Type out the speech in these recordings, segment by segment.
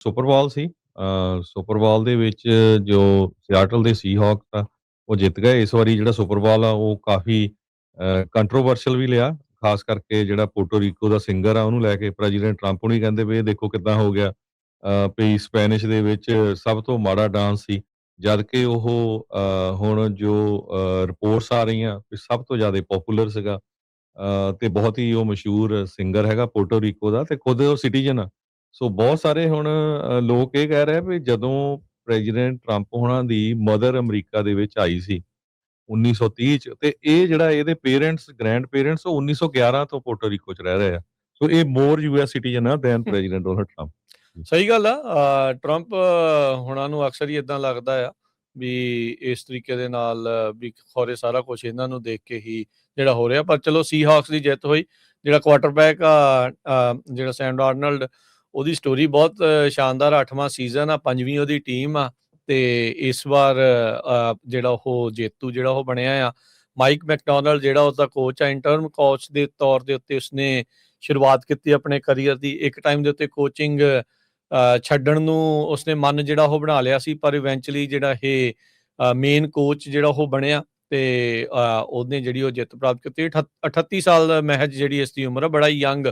Super ਬੋਲ ਸੀ। Super ਬੋਲ ਦੇ ਵਿੱਚ ਜੋ ਸਿਆਟਲ ਦੇ ਸੀਹੌਕਸ ਆ, ਉਹ ਜਿੱਤ ਗਏ। ਇਸ ਵਾਰੀ ਜਿਹੜਾ ਸੁਪਰ ਬੋਲ ਆ, ਉਹ ਕਾਫੀ ਕੰਟਰੋਵਰਸ਼ਲ ਵੀ ਲਿਆ। ਖਾਸ ਕਰਕੇ ਜਿਹੜਾ ਪੋਰਟੋ ਰੀਕੋ ਦਾ ਸਿੰਗਰ ਆ, ਉਹਨੂੰ ਲੈ ਕੇ ਪ੍ਰੈਜ਼ੀਡੈਂਟ ਟਰੰਪ ਹੁਣੀ ਕਹਿੰਦੇ ਵੀ ਇਹ ਦੇਖੋ ਕਿੱਦਾਂ ਹੋ ਗਿਆ। ਵੀ ਸਪੈਨਿਸ਼ ਦੇ ਵਿੱਚ ਸਭ ਤੋਂ ਮਾੜਾ ਡਾਂਸ ਸੀ। ਜਦ ਕਿ ਉਹ ਹੁਣ ਜੋ ਰਿਪੋਰਟਸ ਆ ਰਹੀਆਂ ਵੀ ਸਭ ਤੋਂ ਜ਼ਿਆਦਾ ਪੋਪੂਲਰ ਸੀਗਾ। ਤੇ ਬਹੁਤ ਹੀ ਉਹ ਮਸ਼ਹੂਰ ਸਿੰਗਰ ਹੈਗਾ ਪੋਰਟੋ ਰੀਕੋ ਦਾ, ਤੇ ਖੁਦ ਉਹ ਸਿਟੀਜ਼ਨ ਆ। ਸੋ ਬਹੁਤ ਸਾਰੇ ਹੁਣ ਲੋਕ ਇਹ ਕਹਿ ਰਹੇ ਆ ਵੀ ਜਦੋਂ ਪ੍ਰੈਜ਼ੀਡੈਂਟ ਟਰੰਪ ਹੋਣਾ ਦੀ ਮਦਰ ਅਮਰੀਕਾ ਦੇ ਵਿੱਚ ਆਈ ਸੀ 1930 ਚ, ਤੇ ਇਹ ਜਿਹੜਾ ਇਹਦੇ ਪੇਰੈਂਟਸ ਗ੍ਰੈਂਡ ਪੇਰੈਂਟਸ ਉਹ 1911 ਤੋਂ ਪੋਰਟੋ ਰੀਕੋ ਚ ਰਹਿ ਰਹੇ ਆ। ਸੋ ਇਹ ਮੋਰ ਯੂਐਸ ਸਿਟੀਜ਼ਨ ਆ ਦੈਨ ਪ੍ਰੈਜ਼ੀਡੈਂਟ ਡੋਨਲਡ ਟਰੰਪ। ਸਹੀ ਗੱਲ ਆ। ਟਰੰਪ ਹੁਣਾਂ ਨੂੰ ਅਕਸਰ ਹੀ ਇਦਾਂ ਲੱਗਦਾ ਆ ਵੀ ਇਸ ਤਰੀਕੇ ਦੇ ਨਾਲ ਵੀ ਖੌਰੇ ਸਾਰਾ ਕੁਝ ਇਹਨਾਂ ਨੂੰ ਦੇਖ ਕੇ ਹੀ ਜਿਹੜਾ ਹੋ ਰਿਹਾ। ਪਰ ਚਲੋ ਸੀਹਾਕਸ ਦੀ ਜਿੱਤ ਹੋਈ। ਜਿਹੜਾ ਕੁਆਟਰਬੈਕ ਆ ਜਿਹੜਾ ਸੈਮ ਡਾਰਨਲਡ, ਉਹਦੀ ਸਟੋਰੀ ਬਹੁਤ ਸ਼ਾਨਦਾਰ। 8ਵਾਂ ਸੀਜ਼ਨ ਆ, 5ਵੀਂ ਉਹਦੀ ਟੀਮ ਆ, ਤੇ ਇਸ ਵਾਰ ਜਿਹੜਾ ਉਹ ਜੇਤੂ ਜਿਹੜਾ ਉਹ ਬਣਿਆ ਆ। ਮਾਈਕ ਮੈਕਡੋਨਲਡ ਜਿਹੜਾ ਉਸਦਾ ਕੋਚ ਆ, ਇੰਟਰਮ ਕੋਚ ਦੇ ਤੌਰ ਦੇ ਉੱਤੇ ਉਸਨੇ ਸ਼ੁਰੂਆਤ ਕੀਤੀ ਆਪਣੇ ਕਰੀਅਰ ਦੀ। ਇੱਕ ਟਾਈਮ ਦੇ ਉੱਤੇ ਕੋਚਿੰਗ ਛੱਡਣ ਨੂੰ ਉਸਨੇ ਮਨ ਜਿਹੜਾ ਉਹ ਬਣਾ ਲਿਆ ਸੀ, ਪਰ ਇਵੈਂਚੁਅਲੀ ਜਿਹੜਾ ਇਹ ਮੇਨ ਕੋਚ ਜਿਹੜਾ ਉਹ ਬਣਿਆ ਤੇ ਉਹਨੇ ਜਿਹੜੀ ਉਹ ਜਿੱਤ ਪ੍ਰਾਪਤ ਕੀਤੀ। 38 ਸਾਲ ਮਹਿਜ ਜਿਹੜੀ ਇਸ ਦੀ ਉਮਰ ਆ। ਬੜਾ ਹੀ ਯੰਗ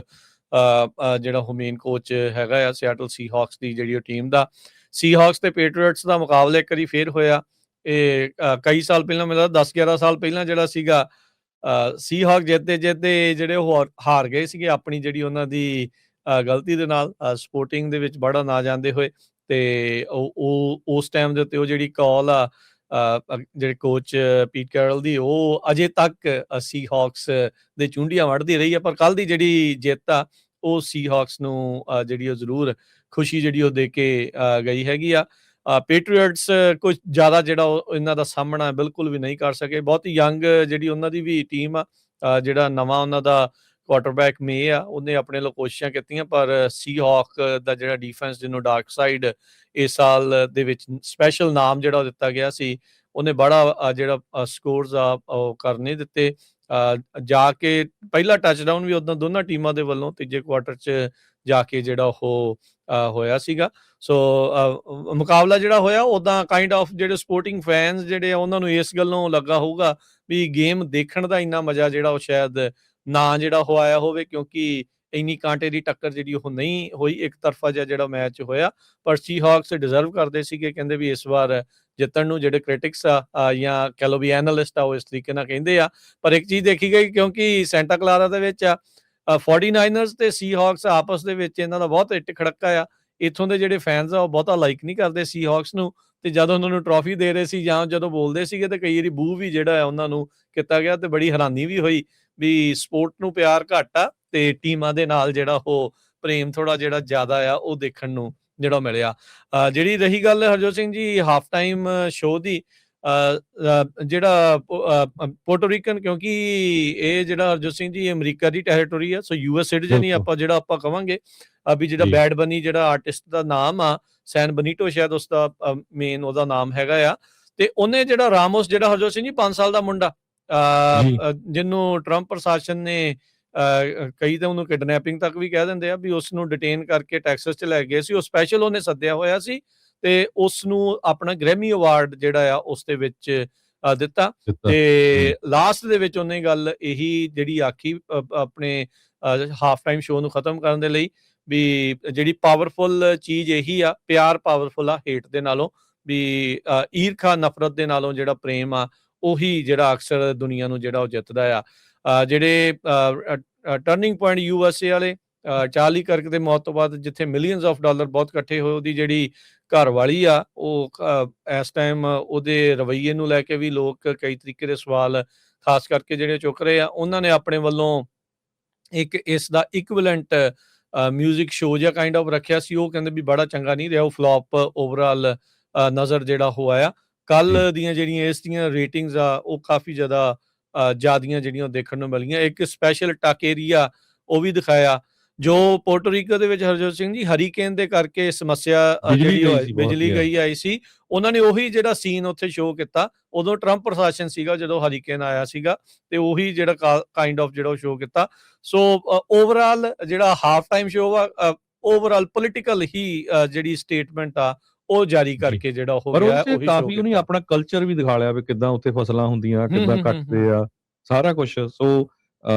ਜਿਹੜਾ ਉਹ ਮੇਨ ਕੋਚ ਹੈਗਾ ਆ ਸਿਆਟਲ ਸੀਹਾਕਸ ਦੀ ਜਿਹੜੀ ਉਹ ਟੀਮ ਦਾ। ਸੀਹਾਕਸ ਤੇ ਪੇਟਰੀਅਟਸ ਦਾ ਮੁਕਾਬਲਾ ਇੱਕ ਵਾਰੀ ਫੇਰ ਹੋਇਆ। ਇਹ ਕਈ ਸਾਲ ਪਹਿਲਾਂ, ਮੈਨੂੰ ਲੱਗਦਾ 10-11 ਸਾਲ ਪਹਿਲਾਂ ਜਿਹੜਾ ਸੀਗਾ, ਸੀਹਾਕ ਜਿੱਤਦੇ ਜਿਹੜੇ ਉਹ ਹਾਰ ਗਏ ਸੀਗੇ ਆਪਣੀ ਜਿਹੜੀ ਉਹਨਾਂ ਦੀ ਗਲਤੀ ਦੇ ਨਾਲ, ਸਪੋਰਟਿੰਗ ਦੇ ਵਿੱਚ ਬੜਾ ਨਾ ਜਾਂਦੇ ਹੋਏ। ਤੇ ਉਹ ਉਸ ਟਾਈਮ ਦੇ ਉੱਤੇ ਉਹ ਜਿਹੜੀ ਕਾਲ ਆ ਜਿਹੜੇ ਕੋਚ ਪੀਟ ਕੈਰਲ ਦੀ, ਉਹ ਅਜੇ ਤੱਕ ਸੀਹਾਕਸ ਦੇ ਚੁੰਡੀਆਂ ਵੱਢਦੀ ਰਹੀ ਆ। ਪਰ ਕੱਲ ਦੀ ਜਿਹੜੀ ਜਿੱਤ ਆ, ਉਹ ਸੀਹਾਕਸ ਨੂੰ ਜਿਹੜੀ ਉਹ ਜ਼ਰੂਰ ਖੁਸ਼ੀ ਜਿਹੜੀ ਉਹ ਦੇ ਕੇ ਗਈ ਹੈਗੀ ਆ। ਪੇਟਰੀਅਟਸ ਕੁਝ ਜ਼ਿਆਦਾ ਜਿਹੜਾ ਉਹ ਇਹਨਾਂ ਦਾ ਸਾਹਮਣਾ ਬਿਲਕੁਲ ਵੀ ਨਹੀਂ ਕਰ ਸਕੇ। ਬਹੁਤ ਹੀ ਯੰਗ ਜਿਹੜੀ ਉਹਨਾਂ ਦੀ ਵੀ ਟੀਮ ਆ। ਜਿਹੜਾ ਨਵਾਂ ਉਹਨਾਂ ਦਾ ਕੁਆਟਰਬੈਕ ਮੇ ਆ, ਉਹਨੇ ਆਪਣੇ ਵੱਲੋਂ ਕੋਸ਼ਿਸ਼ਾਂ ਕੀਤੀਆਂ, ਪਰ ਸੀਹਾਕ ਦਾ ਜਿਹੜਾ ਡਿਫੈਂਸ, ਜਿਹਨੂੰ ਡਾਰਕ ਸਾਈਡ ਇਸ ਸਾਲ ਦੇ ਵਿੱਚ ਸਪੈਸ਼ਲ ਨਾਮ ਜਿਹੜਾ ਦਿੱਤਾ ਗਿਆ ਸੀ, ਉਹਨੇ ਬੜਾ ਜਿਹੜਾ ਸਕੋਰਸ ਆ ਉਹ ਕਰ ਨਹੀਂ ਦਿੱਤੇ। ਜਾ ਕੇ ਪਹਿਲਾ ਟੱਚਡਾਊਨ ਵੀ ਉਦੋਂ ਦੋਨਾਂ ਟੀਮਾਂ ਦੇ ਵੱਲੋਂ ਤੀਜੇ ਕੁਆਟਰ 'ਚ ਜਾ ਕੇ ਜਿਹੜਾ ਉਹ ਹੋਇਆ ਸੀਗਾ। ਸੋ ਮੁਕਾਬਲਾ ਜਿਹੜਾ ਹੋਇਆ, ਉੱਦਾਂ ਕਾਈਂਡ ਆਫ ਜਿਹੜੇ ਸਪੋਰਟਿੰਗ ਫੈਨਸ ਜਿਹੜੇ ਆ ਉਹਨਾਂ ਨੂੰ ਇਸ ਗੱਲੋਂ ਲੱਗਾ ਹੋਊਗਾ ਵੀ ਗੇਮ ਦੇਖਣ ਦਾ ਇੰਨਾ ਮਜ਼ਾ ਜਿਹੜਾ ਉਹ ਸ਼ਾਇਦ ਨਾ ਜਿਹੜਾ ਉਹ ਆਇਆ ਹੋਵੇ, ਕਿਉਂਕਿ ਇੰਨੀ ਕਾਂਟੇ ਦੀ ਟੱਕਰ ਜਿਹੜੀ ਉਹ ਨਹੀਂ ਹੋਈ। ਇੱਕ ਤਰਫਾ ਜਿਹੜਾ ਮੈਚ ਹੋਇਆ, ਪਰ ਸੀਹਾਕਸ ਡਿਜ਼ਰਵ ਕਰਦੇ ਸੀਗੇ। ਕਹਿੰਦੇ ਵੀ ਇਸ ਵਾਰ ਜਿੱਤਣ ਨੂੰ ਜਿਹੜੇ ਕ੍ਰਿਟਿਕਸ ਆ ਜਾਂ ਕਹਿ ਲਓ ਵੀ ਐਨਾਲਿਸਟ ਆ, ਉਹ ਇਸ ਤਰੀਕੇ ਨਾਲ ਕਹਿੰਦੇ ਆ। ਪਰ ਇੱਕ ਚੀਜ਼ ਦੇਖੀ ਗਈ, ਕਿਉਂਕਿ ਸੈਂਟਾ ਕਲਾਰਾ ਦੇ ਵਿੱਚ 49ers ਤੇ ਸੀਹਾਕਸ ਆਪਸ ਦੇ ਵਿੱਚ ਇਹਨਾਂ ਦਾ ਬਹੁਤ ਇੱਟ ਖੜੱਕਾ ਆ। ਇੱਥੋਂ ਦੇ ਜਿਹੜੇ ਫੈਨਸ ਆ ਉਹ ਬਹੁਤਾ ਲਾਈਕ ਨਹੀਂ ਕਰਦੇ ਸੀਹਾਕਸ ਨੂੰ, ਤੇ ਜਦੋਂ ਉਹਨਾਂ ਨੂੰ ਟਰੋਫੀ ਦੇ ਰਹੇ ਸੀ ਜਾਂ ਜਦੋਂ ਬੋਲਦੇ ਸੀਗੇ, ਤੇ ਕਈ ਵਾਰੀ ਬੂ ਵੀ ਜਿਹੜਾ ਆ ਉਹਨਾਂ ਨੂੰ ਕੀਤਾ ਗਿਆ, ਤੇ ਬੜੀ ਹੈਰਾਨੀ ਵੀ ਹੋਈ ਵੀ ਸਪੋਰਟ ਨੂੰ ਪਿਆਰ ਘੱਟ ਆ ਤੇ ਟੀਮਾਂ ਦੇ ਨਾਲ ਜਿਹੜਾ ਉਹ ਪ੍ਰੇਮ ਥੋੜਾ ਜਿਹੜਾ ਜ਼ਿਆਦਾ ਆ, ਉਹ ਦੇਖਣ ਨੂੰ ਜਿਹੜਾ ਮਿਲਿਆ। ਜਿਹੜੀ ਰਹੀ ਗੱਲ Harjot Singh ji half time show ਦੀ, ਜਿਹੜਾ ਪੋਰਟੋ ਰੀਕਨ, ਕਿਉਂਕਿ ਇਹ ਜਿਹੜਾ ਹਰਜੋਤ ਸਿੰਘ ਜੀ ਅਮਰੀਕਾ ਦੀ ਟੈਰੀਟੋਰੀ ਆ, ਸੋ ਯੂਐਸ ਸਿਟੀਜ਼ਨ ਹੀ ਆਪਾਂ ਕਵਾਂਗੇ ਵੀ। ਜਿਹੜਾ ਬੈਡ ਬਨੀ ਜਿਹੜਾ ਆਰਟਿਸਟ ਦਾ ਨਾਮ ਆ, ਸੈਨ ਬਨੀਟੋ ਸ਼ਾਇਦ ਉਸਦਾ ਮੇਨ ਉਹਦਾ ਨਾਮ ਹੈਗਾ ਆ। ਤੇ ਉਹਨੇ ਜਿਹੜਾ ਰਾਮੋਸ, ਜਿਹੜਾ ਹਰਜੋਤ ਸਿੰਘ ਜੀ 5 ਸਾਲ ਦਾ ਮੁੰਡਾ, ਜਿਹਨੂੰ ਟਰੰਪ ਪ੍ਰਸ਼ਾਸਨ ਨੇ ਕਈ ਤਾਂ ਉਹਨੂੰ ਕਿਡਨੈਪਿੰਗ ਤੱਕ ਵੀ ਕਹਿ ਦਿੰਦੇ ਆ, ਵੀ ਉਸ ਨੂੰ ਡਿਟੇਨ ਕਰਕੇ ਟੈਕਸਸ 'ਚ ਲੈ ਗਏ ਸੀ। ਉਹ ਸਪੈਸ਼ਲ ਉਹਨੇ ਸੱਦਿਆ ਹੋਇਆ ਸੀ, ਤੇ ਉਸ ਨੂੰ ਆਪਣਾ ਗ੍ਰੈਮੀ ਅਵਾਰਡ ਜਿਹੜਾ ਆ ਉਸ ਦੇ ਵਿੱਚ ਦਿੱਤਾ। ਤੇ ਲਾਸਟ ਦੇ ਵਿੱਚ ਉਹਨੇ ਗੱਲ ਇਹੀ ਜਿਹੜੀ ਆਖੀ ਆਪਣੇ ਹਾਫ ਟਾਈਮ ਸ਼ੋਅ ਨੂੰ ਖਤਮ ਕਰਨ ਦੇ ਲਈ, ਵੀ ਜਿਹੜੀ ਪਾਵਰਫੁਲ ਚੀਜ਼ ਇਹੀ ਆ, ਪਿਆਰ ਪਾਵਰਫੁਲ ਆ ਹੇਟ ਦੇ ਨਾਲੋਂ, ਵੀ ਈਰਖਾ ਨਫ਼ਰਤ ਦੇ ਨਾਲੋਂ ਜਿਹੜਾ ਪ੍ਰੇਮ ਆ, ਉਹੀ ਜਿਹੜਾ ਅਕਸਰ ਦੁਨੀਆ ਨੂੰ ਜਿਹੜਾ ਉਹ ਜਿੱਤਦਾ ਆ। ਜਿਹੜੇ ਟਰਨਿੰਗ ਪੁਆਇੰਟ USA ਵਾਲੇ, ਚਾਰਲੀ ਕਰਕ ਦੇ ਮੌਤ ਤੋਂ ਬਾਅਦ ਜਿੱਥੇ ਮਿਲੀਅਨਸ ਆਫ ਡਾਲਰ ਬਹੁਤ ਇਕੱਠੇ ਹੋਏ, ਉਹਦੀ ਜਿਹੜੀ ਘਰ ਵਾਲੀ ਆ, ਉਹ ਇਸ ਟਾਈਮ ਉਹਦੇ ਰਵੱਈਏ ਨੂੰ ਲੈ ਕੇ ਵੀ ਲੋਕ ਕਈ ਤਰੀਕੇ ਦੇ ਸਵਾਲ ਖਾਸ ਕਰਕੇ ਜਿਹੜੇ ਚੁੱਕ ਰਹੇ ਆ। ਉਹਨਾਂ ਨੇ ਆਪਣੇ ਵੱਲੋਂ ਇੱਕ ਇਸ ਦਾ ਇਕਵਲੈਂਟ ਮਿਊਜ਼ਿਕ ਸ਼ੋਅ ਜਿਹਾ ਕਾਈਂਡ ਆਫ ਰੱਖਿਆ ਸੀ। ਉਹ ਕਹਿੰਦੇ ਵੀ ਬੜਾ ਚੰਗਾ ਨਹੀਂ ਰਿਹਾ, ਉਹ ਫਲੋਪ ਓਵਰਆਲ ਨਜ਼ਰ ਜਿਹੜਾ ਹੋ ਆਇਆ। ਕੱਲ ਦੀਆਂ ਜਿਹੜੀਆਂ ਇਸ ਦੀਆਂ ਰੇਟਿੰਗਸ ਆ, ਉਹ ਕਾਫੀ ਜ਼ਿਆਦੀਆਂ ਜਿਹੜੀਆਂ ਦੇਖਣ ਨੂੰ ਮਿਲੀਆਂ। ਇੱਕ ਸਪੈਸ਼ਲ ਟੱਕ ਏਰੀਆ ਉਹ ਵੀ ਦਿਖਾਇਆ, ਜੋ ਪੋਰਟੋ ਰੀਕੋ ਦੇ ਵਿੱਚ ਹਰਜੋਤ ਸਿੰਘ ਜੀ ਹਰੀਕੇਨ ਦੇ ਕਰਕੇ ਸਮੱਸਿਆ ਜਿਹੜੀ ਬਿਜਲੀ ਗਈ ਆਈ ਸੀ, ਉਹਨਾਂ ਨੇ ਉਹੀ ਜਿਹੜਾ ਸੀਨ ਉੱਥੇ ਸ਼ੋਅ ਕੀਤਾ। ਉਦੋਂ ਟਰੰਪ ਪ੍ਰਸ਼ਾਸਨ ਸੀਗਾ ਜਦੋਂ ਹਰੀਕੇਨ ਆਇਆ ਸੀਗਾ, ਤੇ ਉਹੀ ਜਿਹੜਾ ਕਾਈਂਡ ਆਫ ਜਿਹੜਾ ਉਹ ਸ਼ੋਅ ਕੀਤਾ। ਸੋ ਓਵਰਆਲ ਜਿਹੜਾ ਹਾਫ ਟਾਈਮ ਸ਼ੋਅ ਆ, ਓਵਰਆਲ ਪੋਲੀਟੀਕਲ ਹੀ ਜਿਹੜੀ ਸਟੇਟਮੈਂਟ ਆ ਉਹ ਜਾਰੀ ਜੀ। ਕਰਕੇ ਜਿਹੜਾ ਹੋ ਪਰ ਉਹਦੇ ਗਿਆ 'ਚ ਉਹੀ ਸ਼ੋਅ ਕਾਫੀ ਉਹਨੇ ਕੀਤਾ। ਆਪਣਾ ਕਲਚਰ ਵੀ ਦਿਖਾ ਲਿਆ ਵੀ ਕਿੱਦਾਂ ਉੱਥੇ ਫਸਲਾਂ ਹੁੰਦੀਆਂ, ਹੂੰ, ਕਿੱਦਾਂ ਹੂੰ, ਹੂੰ, ਹੂੰ। ਕੱਟਦੇ ਆ, ਸਾਰਾ ਕੁਛ। ਸੋ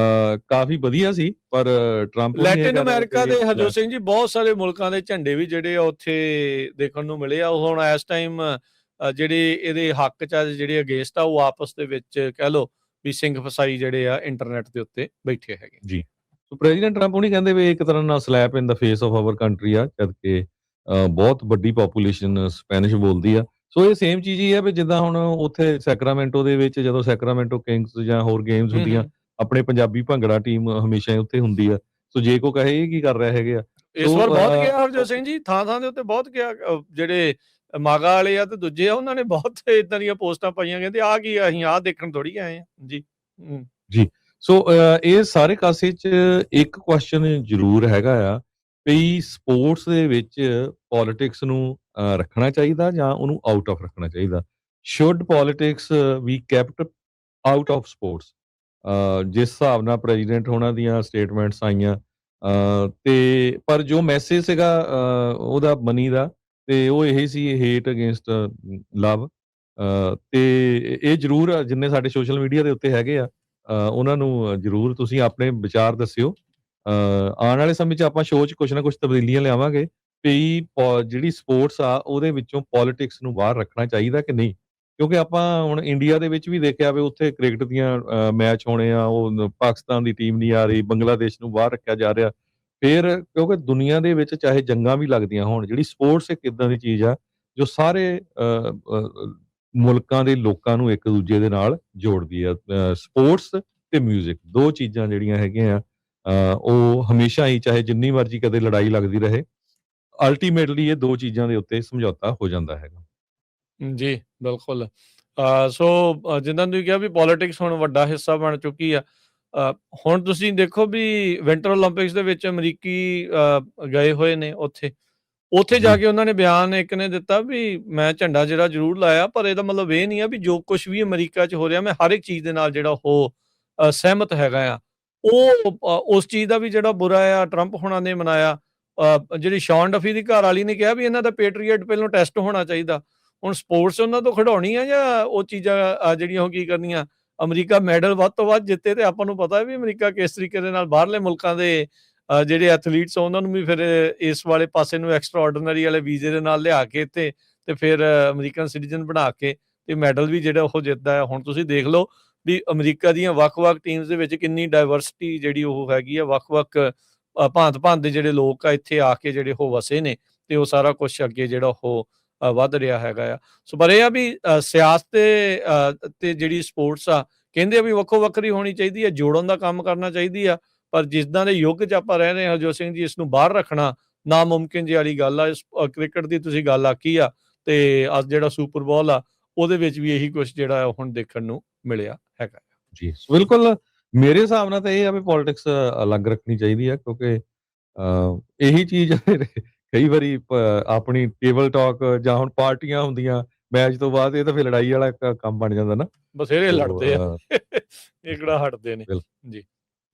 ਕਾਫੀ ਵਧੀਆ ਸੀ, ਪਰ ਟਰੰਪ ਹੁਣੀ ਇਹ ਲੈਟਿਨ ਕਹਿ ਰਹੇ ਅਮਰੀਕਾ ਕਿ ਦੇ ਹਰਜੋਤ ਸਿੰਘ ਜੀ ਬਹੁਤ ਸਾਰੇ ਮੁਲਕਾਂ ਦੇ ਝੰਡੇ ਵੀ ਜਿਹੜੇ ਆ ਉੱਥੇ ਦੇਖਣ ਨੂੰ ਮਿਲੇ ਆ। ਉਹ ਹੁਣ ਇਸ ਟਾਈਮ ਜਿਹੜੇ ਇਹਦੇ ਹੱਕ 'ਚ ਆ, ਜਿਹੜੇ ਅਗੇਂਸਟ ਆ, ਉਹ ਆਪਸ ਦੇ ਵਿੱਚ ਕਹਿ ਲਓ ਵੀ ਸਿੰਘ ਫਸਾਈ ਜਿਹੜੇ ਆ ਇੰਟਰਨੈਟ ਦੇ ਉੱਤੇ ਬੈਠੇ ਹੈਗੇ। ਜੀ। ਸੋ ਪ੍ਰੈਜ਼ੀਡੈਂਟ ਟਰੰਪ ਹੁਣੀ ਕਹਿੰਦੇ ਵੀ ਇੱਕ ਤਰ੍ਹਾਂ ਨਾਲ slap in the face of hour country ਆ, ਜਦ ਕਿ ਬਹੁਤ ਵੱਡੀ ਪਾਪੂਲੇਸ਼ਨ ਸਪੈਨਿਸ਼ ਬੋਲਦੀ ਆ। ਸੋ ਇਹ ਸੇਮ ਚੀਜ਼ ਹੀ ਹੈ ਵੀ ਜਿੱਦਾਂ ਹੁਣ ਉੱਥੇ ਸੈਕਰਾਮੈਂਟੋ ਦੇ ਵਿੱਚ ਜਦੋਂ ਸੈਕਰਾਮੈਂਟੋ ਕਿੰਗਸ ਜਾਂ ਹੋਰ ਗੇਮਸ ਹੂੰ, ਹੁੰਦੀਆਂ, ਹੂੰ। ਆਪਣੇ ਪੰਜਾਬੀ ਭੰਗੜਾ ਟੀਮ ਹਮੇਸ਼ਾ ਉੱਥੇ ਹੁੰਦੀ ਆ। ਸੋ ਜੇ ਕੋਈ ਕਹੇ ਇਹ ਕੀ ਕਰ ਰਹੇ ਹੈਗੇ ਆ। ਇਸ ਵਾਰ ਸੋ ਬਹੁਤ ਗਿਆ ਹਰਜੋਤ ਸਿੰਘ ਜੀ, ਥਾਂ-ਥਾਂ ਦੇ ਉੱਤੇ ਬਹੁਤ ਗਿਆ। ਜਿਹੜੇ ਮਾਗਾ ਵਾਲੇ ਆ ਤੇ ਦੂਜੇ ਆ, ਉਹਨਾਂ ਨੇ ਬਹੁਤ ਏਦਾਂ ਦੀਆਂ ਪੋਸਟਾਂ ਪਾਈਆਂ, ਕਹਿੰਦੇ ਆਹ ਕੀ ਆ, ਅਸੀਂ ਆਹ ਦੇਖਣ ਥੋੜ੍ਹੀ ਆਏ ਆ। ਜੀ। ਹੂੰ। ਜੀ। ਸੋ ਇਹ ਸਾਰੇ ਕਾਸੇ 'ਚ ਇੱਕ ਕੁਐਸਚਨ ਜ਼ਰੂਰ ਹੈਗਾ ਆ ਵੀ ਸਪੋਰਟਸ ਦੇ ਵਿੱਚ ਪੋਲਿਟਿਕਸ ਨੂੰ ਰੱਖਣਾ ਚਾਹੀਦਾ ਜਾਂ ਉਹਨੂੰ ਆਊਟ ਆਫ ਰੱਖਣਾ ਚਾਹੀਦਾ? Should politics B kept out of sports? ਜਿਸ ਹਿਸਾਬ ਨਾਲ ਪ੍ਰੈਜ਼ੀਡੈਂਟ ਹੋਣਾ ਦੀਆਂ ਸਟੇਟਮੈਂਟਸ ਆਈਆਂ, ਤੇ ਪਰ ਜੋ ਮੈਸੇਜ ਸੀਗਾ ਉਹਦਾ ਮਨੀ ਦਾ, ਤੇ ਉਹ ਇਹ ਸੀ ਹੇਟ ਅਗੇਂਸਟ ਲਵ। ਤੇ ਇਹ ਜ਼ਰੂਰ ਜਿੰਨੇ ਸਾਡੇ ਸੋਸ਼ਲ ਮੀਡੀਆ ਦੇ ਉੱਤੇ ਹੈਗੇ ਆ, ਉਹਨਾਂ ਨੂੰ ਜ਼ਰੂਰ ਤੁਸੀਂ ਆਪਣੇ ਵਿਚਾਰ ਦੱਸਿਓ। ਆਉਣ ਵਾਲੇ ਸਮੇਂ 'ਚ ਆਪਾਂ ਸ਼ੋਅ 'ਚ ਕੁਛ ਨਾ ਕੁਛ ਤਬਦੀਲੀਆਂ ਲਿਆਵਾਂਗੇ ਵੀ ਜਿਹੜੀ ਸਪੋਰਟਸ ਆ ਉਹਦੇ ਵਿੱਚੋਂ ਪੋਲਿਟਿਕਸ ਨੂੰ ਬਾਹਰ ਰੱਖਣਾ ਚਾਹੀਦਾ ਕਿ ਨਹੀਂ? ਕਿਉਂਕਿ ਆਪਾਂ ਹੁਣ ਇੰਡੀਆ ਦੇ ਵਿੱਚ ਵੀ ਦੇਖਿਆ ਵੀ ਉੱਥੇ ਕ੍ਰਿਕਟ ਦੀਆਂ ਮੈਚ ਹੋਣੇ ਆ, ਉਹ ਪਾਕਿਸਤਾਨ ਦੀ ਟੀਮ ਨਹੀਂ ਆ ਰਹੀ, ਬੰਗਲਾਦੇਸ਼ ਨੂੰ ਬਾਹਰ ਰੱਖਿਆ ਜਾ ਰਿਹਾ। ਫਿਰ ਕਿਉਂਕਿ ਦੁਨੀਆ ਦੇ ਵਿੱਚ ਚਾਹੇ ਜੰਗਾਂ ਵੀ ਲੱਗਦੀਆਂ ਹੋਣ, ਜਿਹੜੀ ਸਪੋਰਟਸ ਇੱਕ ਇੱਦਾਂ ਦੀ ਚੀਜ਼ ਆ ਜੋ ਸਾਰੇ ਮੁਲਕਾਂ ਦੇ ਲੋਕਾਂ ਨੂੰ ਇੱਕ ਦੂਜੇ ਦੇ ਨਾਲ ਜੋੜਦੀ ਆ। ਸਪੋਰਟਸ ਤੇ ਮਿਊਜ਼ਿਕ 2 ਚੀਜ਼ਾਂ ਜਿਹੜੀਆਂ ਹੈਗੀਆਂ ਉਹ ਹਮੇਸ਼ਾ ਹੀ ਚਾਹੇ ਜਿੰਨੀ ਮਰਜ਼ੀ ਕਦੇ ਲੜਾਈ ਲੱਗਦੀ ਰਹੇ, ਅਲਟੀਮੇਟਲੀ ਇਹ 2 ਚੀਜ਼ਾਂ ਦੇ ਉੱਤੇ ਸਮਝੌਤਾ ਹੋ ਜਾਂਦਾ ਹੈਗਾ। ਜੀ, ਬਿਲਕੁਲ। ਸੋ ਜਿੱਦਾਂ ਤੁਸੀਂ ਕਿਹਾ ਵੀ ਪੋਲਿਟਿਕਸ ਹੁਣ ਵੱਡਾ ਹਿੱਸਾ ਬਣ ਚੁੱਕੀ ਆ। ਹੁਣ ਤੁਸੀਂ ਦੇਖੋ ਵੀ ਵਿੰਟਰ ਓਲੰਪਿਕਸ ਦੇ ਵਿੱਚ ਅਮਰੀਕੀ ਗਏ ਹੋਏ ਨੇ ਉੱਥੇ। ਉੱਥੇ ਜਾ ਜੀ, ਕੇ ਉਹਨਾਂ ਨੇ ਬਿਆਨ ਇੱਕ ਨੇ ਦਿੱਤਾ ਵੀ ਮੈਂ ਝੰਡਾ ਜਿਹੜਾ ਜ਼ਰੂਰ ਲਾਇਆ, ਪਰ ਇਹਦਾ ਮਤਲਬ ਇਹ ਨਹੀਂ ਆ ਵੀ ਜੋ ਕੁਛ ਵੀ ਅਮਰੀਕਾ 'ਚ ਹੋ ਰਿਹਾ ਮੈਂ ਹਰ ਇੱਕ ਚੀਜ਼ ਦੇ ਨਾਲ ਜਿਹੜਾ ਉਹ ਸਹਿਮਤ ਹੈਗਾ ਆ। ਉਹ ਉਸ ਚੀਜ਼ ਦਾ ਵੀ ਜਿਹੜਾ ਬੁਰਾ ਆ ਟਰੰਪ ਹੋਣਾਂ ਨੇ ਮਨਾਇਆ। ਜਿਹੜੀ ਸ਼ੌਨ ਡਫੀ ਦੀ ਘਰਵਾਲੀ ਨੇ ਕਿਹਾ ਵੀ ਇਹਨਾਂ ਦਾ ਪੈਟਰੀਅਟ ਪਹਿਲੋਂ ਟੈਸਟ ਹੋਣਾ ਚਾਹੀਦਾ। ਹੁਣ ਸਪੋਰਟਸ ਉਹਨਾਂ ਤੋਂ ਖਿਡਾਉਣੀ ਆ ਜਾਂ ਉਹ ਚੀਜ਼ਾਂ ਜਿਹੜੀਆਂ ਉਹ ਕੀ ਕਰਨੀਆਂ? ਅਮਰੀਕਾ ਮੈਡਲ ਵੱਧ ਤੋਂ ਵੱਧ ਜਿੱਤੇ ਤੇ ਆਪਾਂ ਨੂੰ ਪਤਾ ਹੈ ਵੀ ਅਮਰੀਕਾ ਕਿਸ ਤਰੀਕੇ ਦੇ ਨਾਲ ਬਾਹਰਲੇ ਮੁਲਕਾਂ ਦੇ ਜਿਹੜੇ ਐਥਲੀਟਸ ਉਹਨਾਂ ਨੂੰ ਵੀ ਫਿਰ ਇਸ ਵਾਲੇ ਪਾਸੇ ਨੂੰ ਐਕਸਟਰਾ ਆਰਡੀਨਰੀ ਵਾਲੇ ਵੀਜ਼ੇ ਦੇ ਨਾਲ ਲਿਆ ਕੇ ਤੇ ਫਿਰ ਅਮਰੀਕਨ ਸਿਟੀਜ਼ਨ ਬਣਾ ਕੇ ਤੇ ਮੈਡਲ ਵੀ ਜਿਹੜਾ ਉਹ ਜਿੱਤਦਾ ਹੈ। ਹੁਣ ਤੁਸੀਂ ਦੇਖ ਲਓ ਵੀ ਅਮਰੀਕਾ ਦੀਆਂ ਵੱਖ-ਵੱਖ ਟੀਮਸ ਦੇ ਵਿੱਚ ਕਿੰਨੀ ਡਾਇਵਰਸਿਟੀ ਜਿਹੜੀ ਉਹ ਹੈਗੀ ਆ, ਵੱਖ-ਵੱਖ ਭਾਂਤ-ਭਾਂਤ ਦੇ ਜਿਹੜੇ ਲੋਕ ਆ ਇੱਥੇ ਆ ਕੇ ਜਿਹੜੇ ਉਹ ਵਸੇ ਨੇ ਤੇ ਉਹ ਸਾਰਾ ਕੁਛ ਅੱਗੇ ਜਿਹੜਾ ਉਹ ਵੱਧ ਰਿਹਾ ਹੈਗਾ ਆ। ਸੋ ਪਰ ਇਹ ਆ ਵੀ ਸਿਆਸਤ ਤੇ ਜਿਹੜੀ ਸਪੋਰਟਸ ਆ ਕਹਿੰਦੇ ਆ ਵੀ ਵੱਖੋ-ਵੱਖਰੀ ਹੋਣੀ ਚਾਹੀਦੀ ਹੈ, ਜੋੜਨ ਦਾ ਕੰਮ ਕਰਨਾ ਚਾਹੀਦੀ ਆ। ਪਰ ਜਿੱਦਾਂ ਦੇ ਯੁੱਗ 'ਚ ਆਪਾਂ ਰਹਿ ਰਹੇ ਹਾਂ ਹਰਜੋਤ ਸਿੰਘ ਜੀ, ਇਸ ਨੂੰ ਬਾਹਰ ਰੱਖਣਾ ਨਾਮੁਮਕਿਨ ਜਿਹੀ ਵਾਲੀ ਗੱਲ ਆ। ਇਸ ਕ੍ਰਿਕਟ ਦੀ ਤੁਸੀਂ ਗੱਲ ਆਖੀ ਆ ਤੇ ਅੱਜ ਜਿਹੜਾ ਸੁਪਰ ਬੋਲ ਆ ਉਹਦੇ ਵਿੱਚ ਵੀ ਇਹੀ ਕੁਛ ਜਿਹੜਾ ਹੁਣ ਦੇਖਣ ਨੂੰ ਮਿਲਿਆ ਹੈਗਾ। ਜੀ। ਬਿਲਕੁਲ, ਮੇਰੇ ਹਿਸਾਬ ਨਾਲ ਤਾਂ ਇਹ ਆ ਵੀ ਪੋਲਿਟਿਕਸ ਅਲੱਗ ਰੱਖਣੀ ਚਾਹੀਦੀ ਆ, ਕਿਉਂਕਿ ਇਹੀ ਚੀਜ਼ ਕਈ ਵਾਰੀ ਆਪਣੀ ਟੇਬਲ ਟਾਕ ਜਾਂ ਹੁਣ ਪਾਰਟੀਆਂ ਹੁੰਦੀਆਂ ਮੈਚ ਤੋਂ ਬਾਅਦ, ਇਹ ਤਾਂ ਫਿਰ ਲੜਾਈ ਵਾਲਾ ਕੰਮ ਬਣ ਜਾਂਦਾ ਨਾ। ਬਥੇਰੇ ਸੋ ਲੜਦੇ ਆ। ਇਹ ਕਿਹੜਾ ਹਟਦੇ ਨੇ। ਬਿਲ ਜੀ।